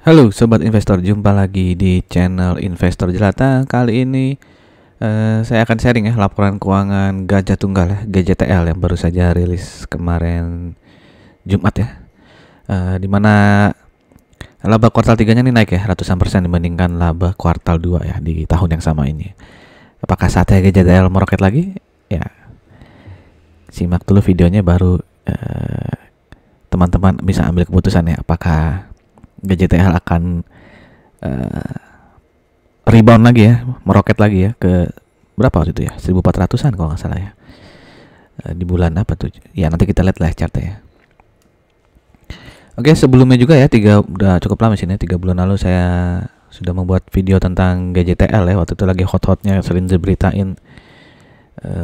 Halo Sobat Investor, jumpa lagi di channel Investor Jelata. Kali ini saya akan sharing ya laporan keuangan Gajah Tunggal ya, GJTL yang baru saja rilis kemarin Jumat ya. Dimana laba kuartal 3-nya ini naik ya ratusan persen dibandingkan laba kuartal 2 ya di tahun yang sama ini. Apakah saatnya GJTL meroket lagi? Ya, simak dulu videonya baru teman-teman bisa ambil keputusan ya apakah GJTL akan rebound lagi ya, meroket lagi ya ke berapa waktu itu ya, 1400-an kalau nggak salah ya, di bulan apa tuh ya, nanti kita lihat lah chartnya ya. Oke, sebelumnya juga ya, udah cukup lama sini, 3 bulan lalu saya sudah membuat video tentang GJTL ya. Waktu itu lagi hot-hotnya, sering diberitain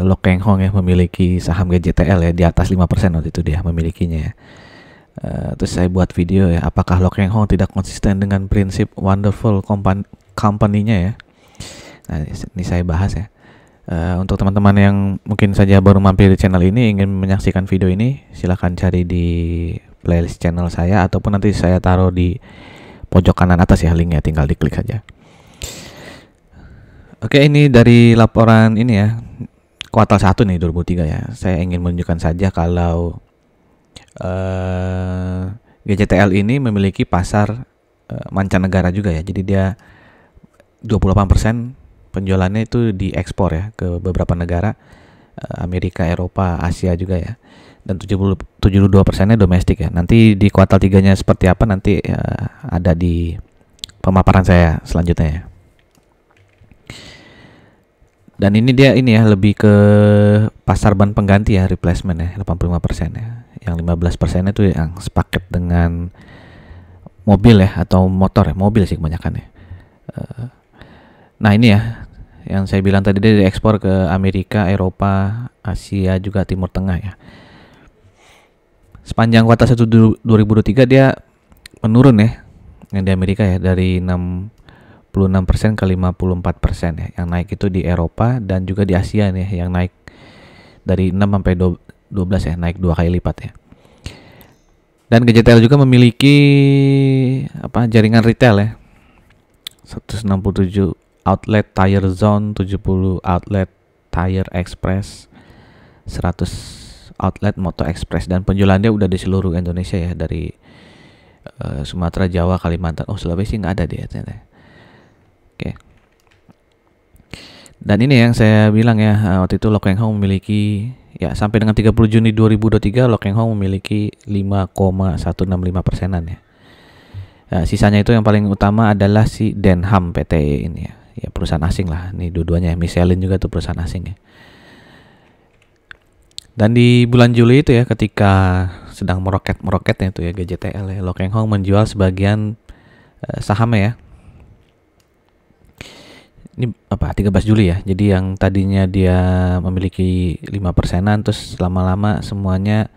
Lo Keng Hong ya memiliki saham GJTL ya, di atas 5% waktu itu dia memilikinya ya. Terus saya buat video ya, apakah Lo Keng Hong tidak konsisten dengan prinsip wonderful company-nya ya. Nah, ini saya bahas ya. Untuk teman-teman yang mungkin saja baru mampir di channel ini, ingin menyaksikan video ini, silahkan cari di playlist channel saya, ataupun nanti saya taruh di pojok kanan atas ya linknya, tinggal diklik saja. Oke, ini dari laporan ini ya, kuartal 1 nih 2003 ya. Saya ingin menunjukkan saja kalau GJTL ini memiliki pasar mancanegara juga ya. Jadi dia 28% penjualannya itu diekspor ya ke beberapa negara, Amerika, Eropa, Asia juga ya. Dan 72%-nya domestik ya. Nanti di kuartal 3-nya seperti apa nanti ada di pemaparan saya selanjutnya ya. Dan ini dia ini ya, lebih ke pasar ban pengganti ya, replacement ya, 85% ya. Yang 15% itu yang sepaket dengan mobil ya, atau motor ya, mobil sih kebanyakan ya. Nah ini ya, yang saya bilang tadi, dia diekspor ke Amerika, Eropa, Asia, juga Timur Tengah ya. Sepanjang kuartal 1 2023 dia menurun ya, yang di Amerika ya, dari 66% ke 54% ya. Yang naik itu di Eropa dan juga di Asia nih, yang naik dari 6 sampai 12 ya, naik 2 kali lipat ya. Dan GJTL juga memiliki jaringan retail ya, 167 outlet Tire Zone, 70 outlet Tire Express, 100 outlet Moto Express, dan penjualannya udah di seluruh Indonesia ya, dari Sumatera, Jawa, Kalimantan. Sulawesi nggak ada dia ternyata. Oke. Dan ini yang saya bilang ya, waktu itu Lo Keng Hong memiliki ya, sampai dengan 30 Juni 2023 Lo Keng Hong memiliki 5,165%-an ya. Sisanya itu yang paling utama adalah si Denham PT ini ya. Ya, perusahaan asing lah. Ini dua-duanya ya. Michelin juga tuh perusahaan asing ya. Dan di bulan Juli itu ya, ketika sedang meroketnya itu ya GJTL ya, Lo Keng Hong menjual sebagian sahamnya ya. Ini 13 Juli ya. Jadi yang tadinya dia memiliki 5%-an, terus lama-lama semuanya,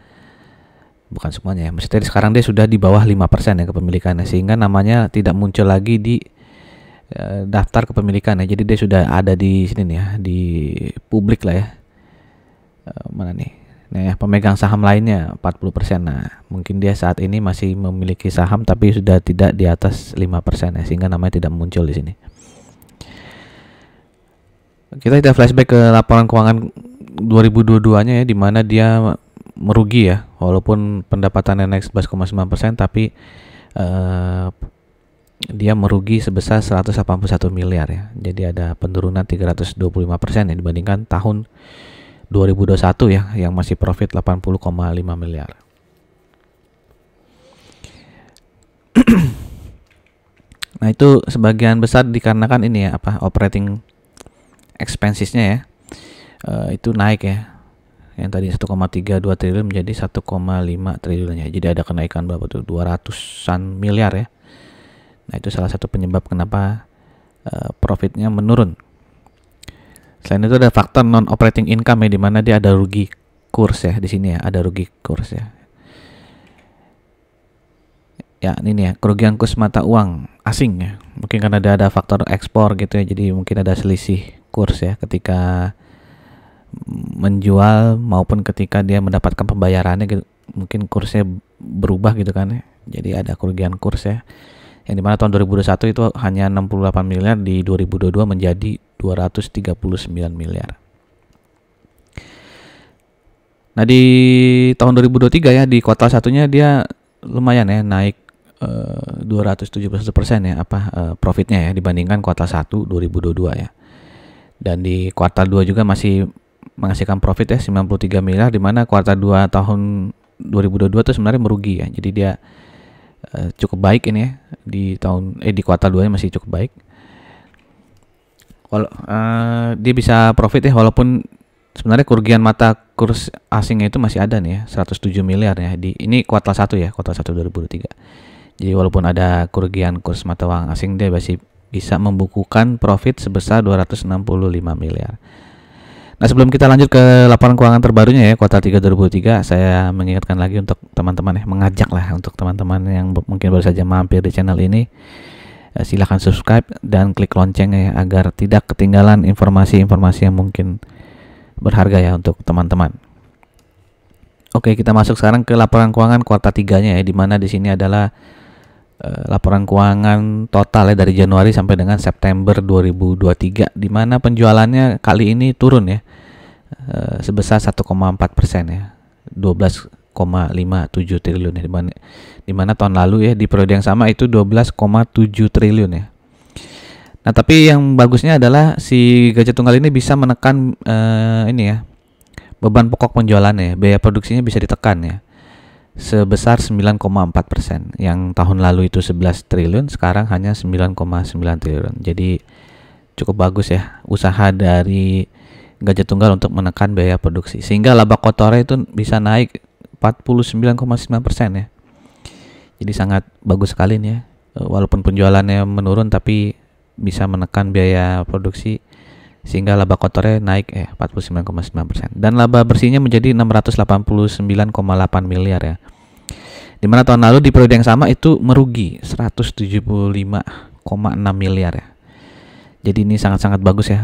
bukan semuanya ya, maksudnya sekarang dia sudah di bawah 5% ya kepemilikannya, sehingga namanya tidak muncul lagi di daftar kepemilikan ya. Jadi dia sudah ada di sini nih ya, di publik lah ya. Mana nih? Nah ya, pemegang saham lainnya 40%. Nah, mungkin dia saat ini masih memiliki saham tapi sudah tidak di atas 5% ya, sehingga namanya tidak muncul di sini. Kita flashback ke laporan keuangan 2022-nya ya, di mana dia merugi ya, walaupun pendapatannya naik 11,9%, tapi dia merugi sebesar 181 miliar ya. Jadi ada penurunan 325% ya dibandingkan tahun 2021 ya, yang masih profit 80,5 miliar. Nah, itu sebagian besar dikarenakan ini ya, operating expenses-nya ya, itu naik ya, yang tadi 1,32 triliun menjadi 1,5 triliun ya. Jadi ada kenaikan berapa tuh, 200-an miliar ya. Nah, itu salah satu penyebab kenapa profitnya menurun. Selain itu ada faktor non operating income ya, di mana dia ada rugi kurs ya, di sini ya ada rugi kurs ya. Ya ini ya, kerugian kurs mata uang asing ya, mungkin karena ada faktor ekspor gitu ya, jadi mungkin ada selisih kurs ya ketika menjual maupun ketika dia mendapatkan pembayarannya gitu, mungkin kursnya berubah gitu kan ya, jadi ada kerugian kurs ya. Yang dimana tahun 2021 itu hanya 68 miliar, di 2022 menjadi 239 miliar. Nah di tahun 2023 ya, di kuartal satunya dia lumayan ya, naik 271% ya profitnya ya, dibandingkan kuartal 1 2022 ya. Dan di kuartal 2 juga masih menghasilkan profit ya, 93 miliar, di mana kuartal 2 tahun 2022 itu sebenarnya merugi ya. Jadi dia cukup baik ini ya, di kuartal 2 masih cukup baik. Dia bisa profit ya, walaupun sebenarnya kerugian mata kurs asingnya itu masih ada nih ya, 107 miliar ya. Ini kuartal 1 ya, kuartal 1 2023. Jadi walaupun ada kerugian kurs mata uang asing, dia masih bisa membukukan profit sebesar 265 miliar. Nah sebelum kita lanjut ke laporan keuangan terbarunya ya, kuartal 3 2023, saya mengingatkan lagi untuk teman-teman ya, mengajak lah untuk teman-teman yang mungkin baru saja mampir di channel ini, silahkan subscribe dan klik lonceng ya, agar tidak ketinggalan informasi-informasi yang mungkin berharga ya untuk teman-teman. Oke, kita masuk sekarang ke laporan keuangan kuartal 3-nya ya, di mana di sini adalah laporan keuangan total ya dari Januari sampai dengan September 2023, di mana penjualannya kali ini turun ya, sebesar 1,4% ya, 12,57 triliun ya, di mana tahun lalu ya di periode yang sama itu 12,7 triliun ya. Nah tapi yang bagusnya adalah si Gajah Tunggal ini bisa menekan ini ya, beban pokok penjualannya, biaya produksinya bisa ditekan ya, sebesar 9,4%. Yang tahun lalu itu 11 triliun, sekarang hanya 9,9 triliun. Jadi cukup bagus ya usaha dari Gajah Tunggal untuk menekan biaya produksi, sehingga laba kotornya itu bisa naik 49,9% ya. Jadi sangat bagus sekali nih ya. Walaupun penjualannya menurun tapi bisa menekan biaya produksi, sehingga laba kotornya naik 49,9%, dan laba bersihnya menjadi 689,8 miliar ya. Dimana tahun lalu di periode yang sama itu merugi 175,6 miliar ya. Jadi ini sangat-sangat bagus ya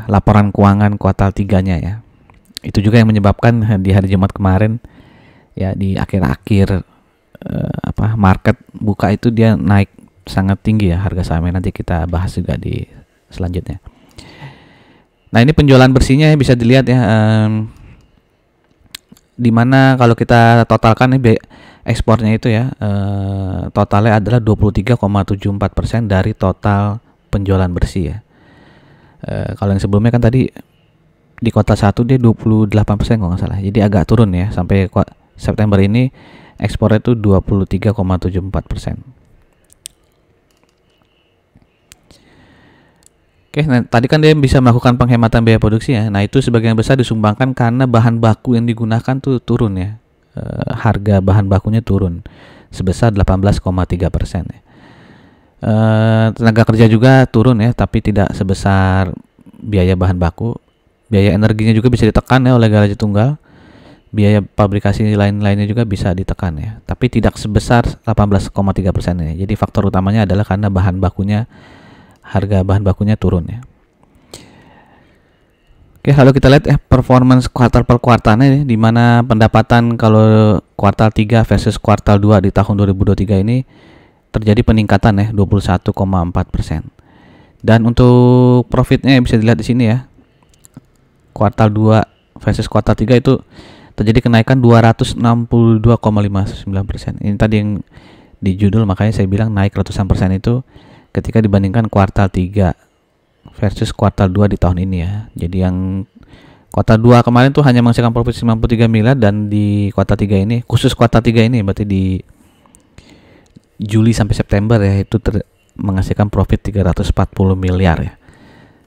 laporan keuangan kuartal 3-nya ya. Itu juga yang menyebabkan di hari Jumat kemarin ya, di akhir-akhir market buka itu dia naik sangat tinggi ya harga sahamnya. Nanti kita bahas juga di selanjutnya. Nah ini penjualan bersihnya ya, bisa dilihat ya, dimana kalau kita totalkan nih ekspornya itu ya, totalnya adalah 23,74% dari total penjualan bersih ya. Kalau yang sebelumnya kan tadi di kuartal 1 dia 28% kalau nggak salah, jadi agak turun ya, sampai September ini ekspornya itu 23,74%. Oke, nah tadi kan dia bisa melakukan penghematan biaya produksi ya. Nah itu sebagian besar disumbangkan karena bahan baku yang digunakan tuh turun ya. Harga bahan bakunya turun sebesar 18,3% ya. Tenaga kerja juga turun ya, tapi tidak sebesar biaya bahan baku. Biaya energinya juga bisa ditekan ya oleh Gajah Tunggal. Biaya pabrikasi lain-lainnya juga bisa ditekan ya, tapi tidak sebesar 18,3% ya. Jadi faktor utamanya adalah karena harga bahan bakunya turun ya. Oke, lalu kita lihat performance kuartal per kuartalnya, di mana pendapatan kalau kuartal 3 versus kuartal 2 di tahun 2023 ini terjadi peningkatan ya 21,4%. Dan untuk profitnya bisa dilihat di sini ya. Kuartal 2 versus kuartal 3 itu terjadi kenaikan 262,59%. Ini tadi yang di judul, makanya saya bilang naik ratusan persen itu ketika dibandingkan kuartal 3 versus kuartal 2 di tahun ini ya. Jadi yang kuartal 2 kemarin tuh hanya menghasilkan profit 93 miliar, dan di kuartal 3 ini, khusus kuartal 3 ini berarti di Juli sampai September ya, itu menghasilkan profit 340 miliar ya.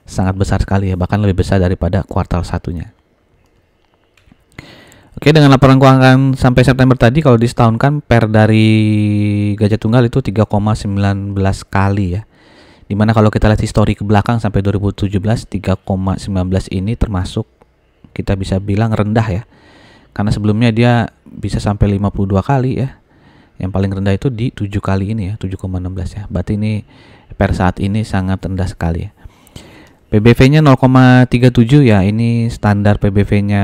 Sangat besar sekali ya, bahkan lebih besar daripada kuartal satunya. Oke, dengan laporan keuangan sampai September tadi, kalau disetahunkan per dari Gajah Tunggal itu 3,19 kali ya. Dimana kalau kita lihat histori ke belakang sampai 2017, 3,19 ini termasuk kita bisa bilang rendah ya. Karena sebelumnya dia bisa sampai 52 kali ya. Yang paling rendah itu di 7 kali ini ya, 7,16 ya. Berarti ini per saat ini sangat rendah sekali ya. PBV-nya 0,37 ya, ini standar PBV-nya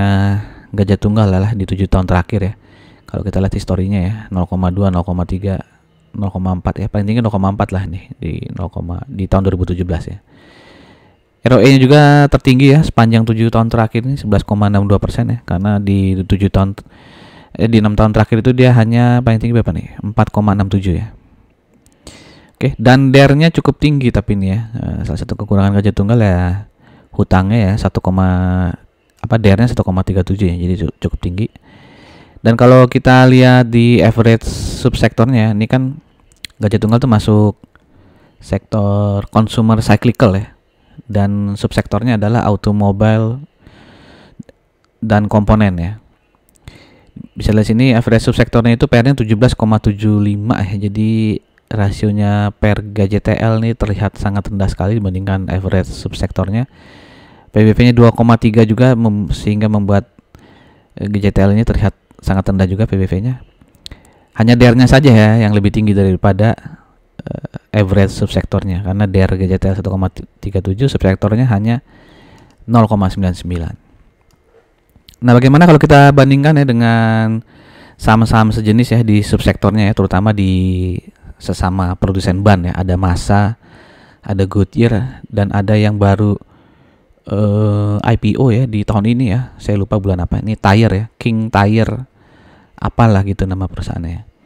Gajah Tunggal lah di 7 tahun terakhir ya. Kalau kita lihat historinya ya, 0,2, 0,3 0,4 ya, paling tinggi 0,4 lah nih di tahun 2017 ya. ROE-nya juga tertinggi ya sepanjang 7 tahun terakhir ini 11,62% ya, karena di 6 tahun terakhir itu dia hanya paling tinggi berapa nih? 4,67 ya. Oke, dan DER-nya cukup tinggi tapi ini ya. Salah satu kekurangan Gajah Tunggal ya hutangnya ya DER-nya 1,37 ya, jadi cukup tinggi. Dan kalau kita lihat di average subsektornya, ini kan Gajah Tunggal tuh masuk sektor consumer cyclical ya. Dan subsektornya adalah automobile dan komponen ya. Bisa lihat sini average subsektornya itu PR-nya 17,75 ya. Jadi rasionya per GJTL ini terlihat sangat rendah sekali dibandingkan average subsektornya. PBV-nya 2,3 juga sehingga membuat GJTL ini terlihat sangat rendah juga PBV-nya. Hanya DER-nya saja ya yang lebih tinggi daripada average subsektornya, karena DER GJTL 1,37, subsektornya hanya 0,99. Nah, bagaimana kalau kita bandingkan ya dengan saham-saham sejenis ya di subsektornya ya, terutama di sesama produsen ban ya, ada Masa, ada Goodyear, dan ada yang baru IPO ya di tahun ini ya, saya lupa bulan apa, ini Tire ya, King Tire apalah gitu nama perusahaannya.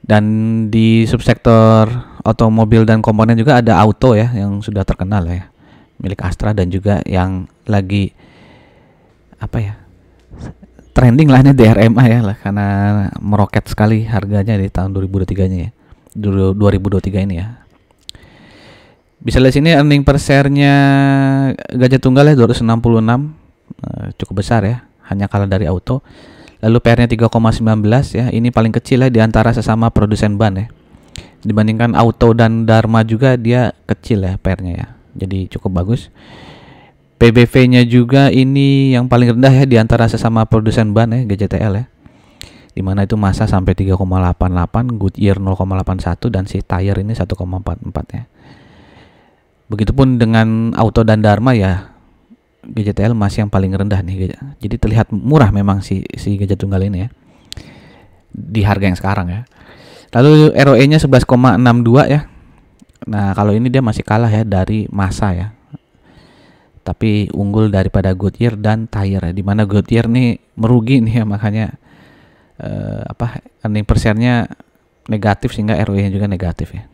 Dan di subsektor otomobil dan komponen juga ada Auto ya yang sudah terkenal ya, milik Astra, dan juga yang lagi trending lah ini DRMA ya lah, karena meroket sekali harganya di tahun 2023 ya. 2023 ini ya. Bisa lihat sini earning per share-nya Gajah Tunggal ya 266, cukup besar ya, hanya kalah dari Auto. Lalu PR-nya 3,19 ya, ini paling kecil ya di antara sesama produsen ban ya. Dibandingkan Auto dan Dharma juga dia kecil ya PR-nya ya, jadi cukup bagus. PBV-nya juga ini yang paling rendah ya di antara sesama produsen ban ya, GJTL ya. Dimana itu Masa sampai 3,88, Goodyear 0,81, dan si Tire ini 1,44 ya. Begitupun dengan Auto dan Dharma ya, GJTL masih yang paling rendah nih. Jadi terlihat murah memang si Gajah Tunggal ini ya di harga yang sekarang ya. Lalu ROE-nya 11,62 ya. Nah, kalau ini dia masih kalah ya dari Masa ya, tapi unggul daripada Goodyear dan Tire ya. Dimana Goodyear nih merugi nih ya, makanya earning per share-nya negatif sehingga ROE-nya juga negatif ya.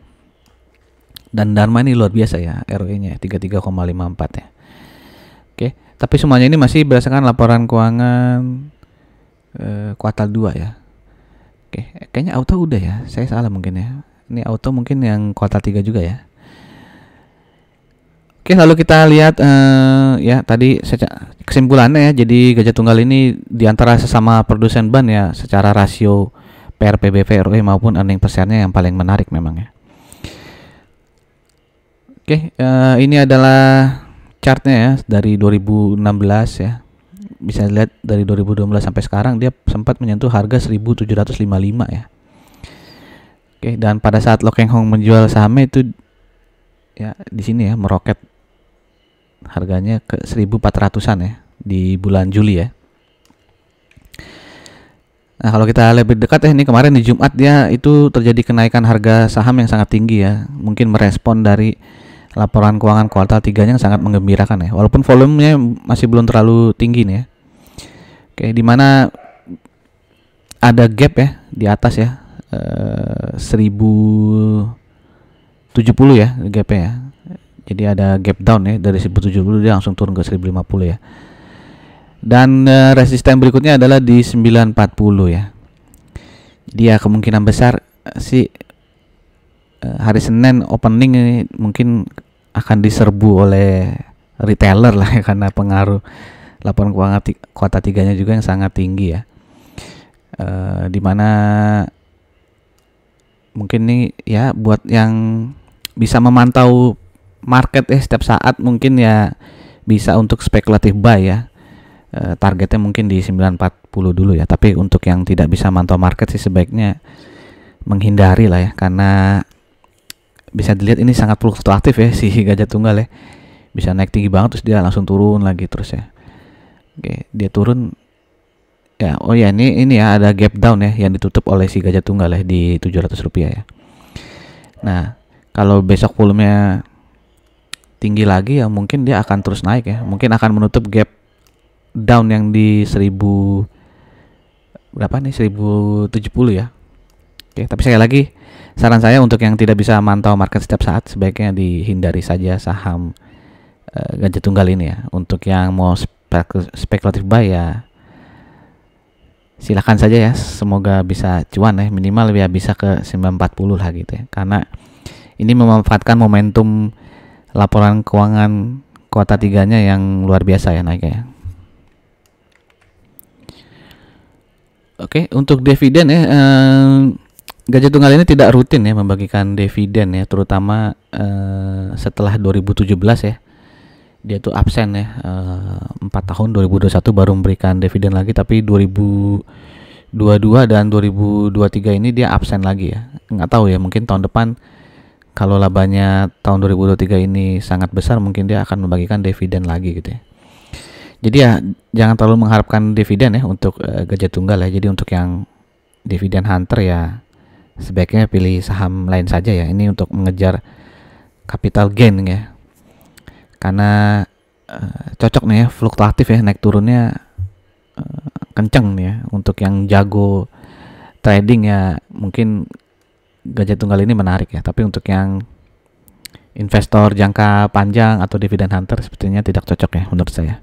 Dan Dharma ini luar biasa ya, ROE-nya 33,54 ya. Oke, tapi semuanya ini masih berdasarkan laporan keuangan kuartal 2 ya. Oke, kayaknya Auto udah ya, saya salah mungkin ya. Ini Auto mungkin yang kuartal 3 juga ya. Oke, lalu kita lihat ya tadi kesimpulannya ya. Jadi Gajah Tunggal ini diantara sesama produsen ban ya, secara rasio PR, PBV, ROE maupun earning per share-nya yang paling menarik memang ya. Oke, ini adalah chartnya ya dari 2016 ya. Bisa lihat dari 2012 sampai sekarang dia sempat menyentuh harga 1755 ya. Oke, dan pada saat Lo Keng Hong menjual sahamnya itu ya di sini ya meroket harganya ke 1400-an ya di bulan Juli ya. Nah, kalau kita lebih dekat ya, ini kemarin di Jumat dia itu terjadi kenaikan harga saham yang sangat tinggi ya. Mungkin merespon dari laporan keuangan kuartal 3-nya yang sangat menggembirakan ya. Walaupun volumenya masih belum terlalu tinggi nih ya. Oke, dimana ada gap ya di atas ya, 1070 ya gapnya ya. Jadi ada gap down ya, dari 1070 dia langsung turun ke 1050 ya. Dan resisten berikutnya adalah di 940 ya. Jadi ya kemungkinan besar sih hari Senin opening ini mungkin akan diserbu oleh retailer lah ya, karena pengaruh laporan keuangan kuartal 3-nya juga yang sangat tinggi ya. Dimana mungkin nih ya buat yang bisa memantau market setiap saat mungkin ya bisa untuk spekulatif buy ya. Targetnya mungkin di 940 dulu ya. Tapi untuk yang tidak bisa mantau market sih sebaiknya menghindari lah ya, karena bisa dilihat ini sangat fluktuatif ya si Gajah Tunggal ya. Bisa naik tinggi banget terus dia langsung turun lagi terus ya. Oke, dia turun Ya, oh ya, ini ya ada gap down ya yang ditutup oleh si Gajah Tunggal ya di Rp700 ya. Nah, kalau besok volumenya tinggi lagi ya mungkin dia akan terus naik ya. Mungkin akan menutup gap down yang di 1000 berapa nih, 1070 ya. Oke, tapi sekali lagi saran saya untuk yang tidak bisa mantau market setiap saat sebaiknya dihindari saja saham Gajah Tunggal ini ya. Untuk yang mau spekulatif buy ya silakan saja ya, semoga bisa cuan ya, minimal ya bisa ke 940 lah gitu ya, karena ini memanfaatkan momentum laporan keuangan kuartal 3-nya yang luar biasa ya naiknya ya. Oke, untuk dividen ya, Gajah Tunggal ini tidak rutin ya membagikan dividen ya, terutama setelah 2017 ya. Dia tuh absen ya, 4 tahun 2021 baru memberikan dividen lagi, tapi 2022 dan 2023 ini dia absen lagi ya. Nggak tahu ya, mungkin tahun depan kalau labanya tahun 2023 ini sangat besar mungkin dia akan membagikan dividen lagi gitu ya. Jadi ya jangan terlalu mengharapkan dividen ya untuk Gajah Tunggal ya. Jadi untuk yang dividen hunter ya sebaiknya pilih saham lain saja ya. Ini untuk mengejar capital gain ya. Karena cocok nih ya, fluktuatif ya, naik turunnya kenceng nih ya. Untuk yang jago trading ya mungkin Gajah Tunggal ini menarik ya, tapi untuk yang investor jangka panjang atau dividen hunter sepertinya tidak cocok ya menurut saya.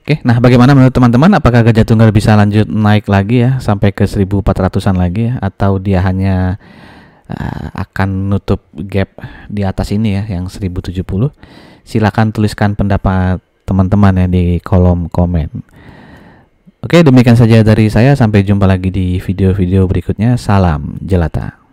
Oke, nah bagaimana menurut teman-teman, apakah Gajah Tunggal bisa lanjut naik lagi ya sampai ke 1400-an lagi ya, atau dia hanya akan nutup gap di atas ini ya yang 1070? Silakan tuliskan pendapat teman-teman ya di kolom komen. Oke, demikian saja dari saya, sampai jumpa lagi di video-video berikutnya. Salam jelata.